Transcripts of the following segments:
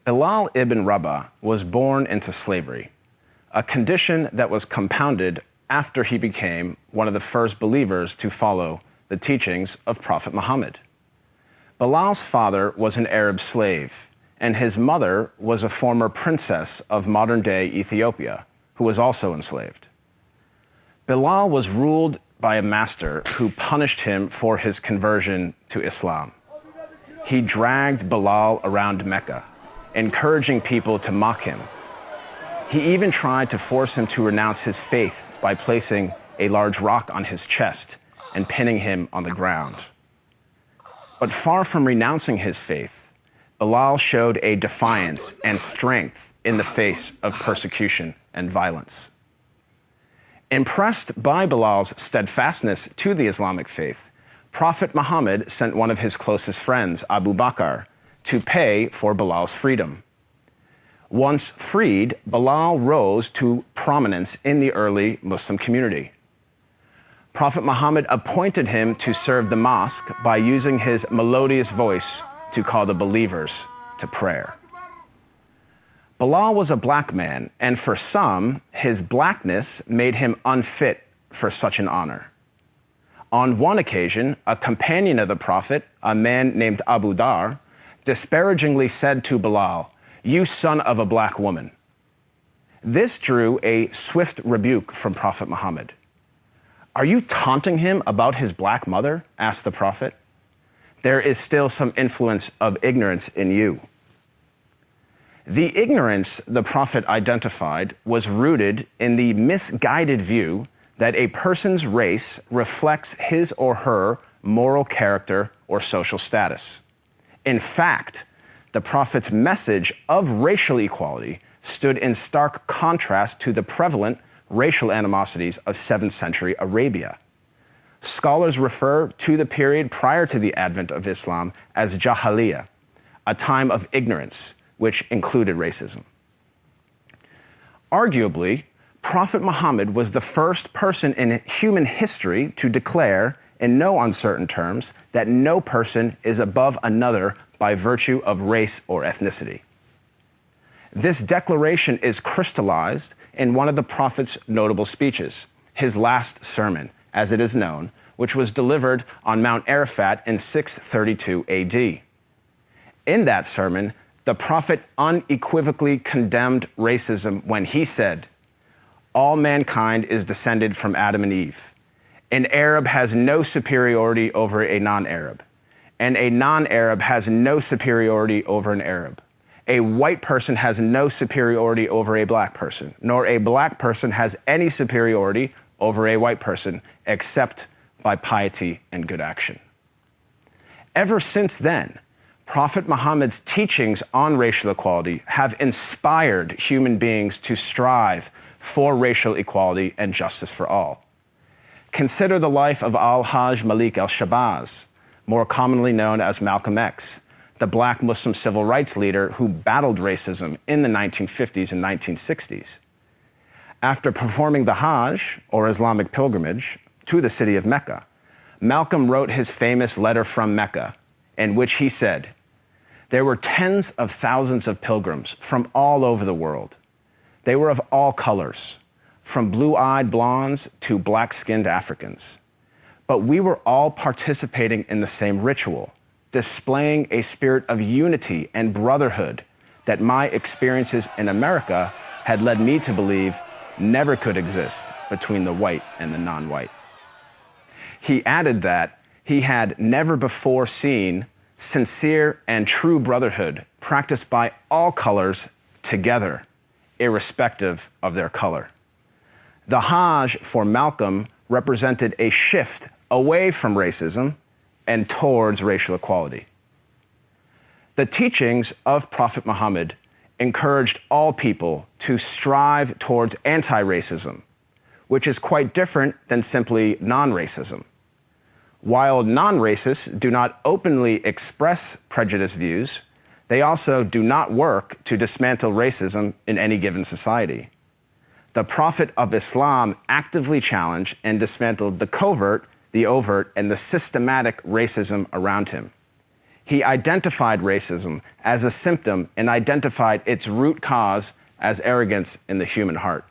Bilal ibn Rabah was born into slavery, a condition that was compounded after he became one of the first believers to follow the teachings of Prophet Muhammad. Bilal's father was an Arab slave, and his mother was a former princess of modern-day Ethiopia, who was also enslaved. Bilal was ruled by a master who punished him for his conversion to Islam. He dragged Bilal around Mecca, encouraging people to mock him. He even tried to force him to renounce his faith by placing a large rock on his chest and pinning him on the ground. But far from renouncing his faith, Bilal showed a defiance and strength in the face of persecution and violence. Impressed by Bilal's steadfastness to the Islamic faith, Prophet Muhammad sent one of his closest friends, Abu Bakr, to pay for Bilal's freedom. Once freed, Bilal rose to prominence in the early Muslim community. Prophet Muhammad appointed him to serve the mosque by using his melodious voice to call the believers to prayer. Bilal was a black man, and for some, his blackness made him unfit for such an honor. On one occasion, a companion of the Prophet, a man named Abu Dar, disparagingly said to Bilal, "You son of a black woman." This drew a swift rebuke from Prophet Muhammad. "Are you taunting him about his black mother?" asked the Prophet. "There is still some influence of ignorance in you." The ignorance the Prophet identified was rooted in the misguided view that a person's race reflects his or her moral character or social status. In fact, the Prophet's message of racial equality stood in stark contrast to the prevalent racial animosities of 7th century Arabia. Scholars refer to the period prior to the advent of Islam as Jahiliyyah, a time of ignorance, which included racism. Arguably, Prophet Muhammad was the first person in human history to declare, in no uncertain terms, that no person is above another by virtue of race or ethnicity. This declaration is crystallized in one of the Prophet's notable speeches, his last sermon, as it is known, which was delivered on Mount Arafat in 632 AD. In that sermon, the Prophet unequivocally condemned racism when he said, "All mankind is descended from Adam and Eve. An Arab has no superiority over a non-Arab, and a non-Arab has no superiority over an Arab. A white person has no superiority over a black person, nor a black person has any superiority over a white person, except by piety and good action." Ever since then, Prophet Muhammad's teachings on racial equality have inspired human beings to strive for racial equality and justice for all. Consider the life of Al-Hajj Malik al-Shabazz, more commonly known as Malcolm X, the black Muslim civil rights leader who battled racism in the 1950s and 1960s. After performing the Hajj, or Islamic pilgrimage, to the city of Mecca, Malcolm wrote his famous letter from Mecca, in which he said, "There were tens of thousands of pilgrims from all over the world. They were of all colors, from blue-eyed blondes to black-skinned Africans. But we were all participating in the same ritual, displaying a spirit of unity and brotherhood that my experiences in America had led me to believe never could exist between the white and the non-white." He added that he had never before seen sincere and true brotherhood practiced by all colors together, irrespective of their color. The Hajj for Malcolm represented a shift away from racism and towards racial equality. The teachings of Prophet Muhammad encouraged all people to strive towards anti-racism, which is quite different than simply non-racism. While non-racists do not openly express prejudiced views, they also do not work to dismantle racism in any given society. The Prophet of Islam actively challenged and dismantled the covert, the overt, and the systematic racism around him. He identified racism as a symptom and identified its root cause as arrogance in the human heart.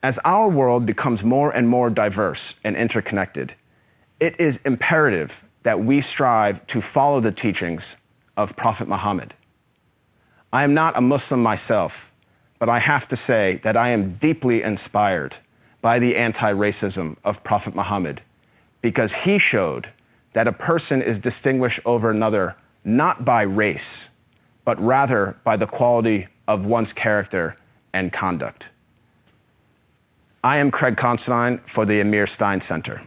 As our world becomes more and more diverse and interconnected, it is imperative that we strive to follow the teachings of Prophet Muhammad. I am not a Muslim myself, but I have to say that I am deeply inspired by the anti-racism of Prophet Muhammad because he showed that a person is distinguished over another not by race, but rather by the quality of one's character and conduct. I am Craig Considine for the Amir Stein Center.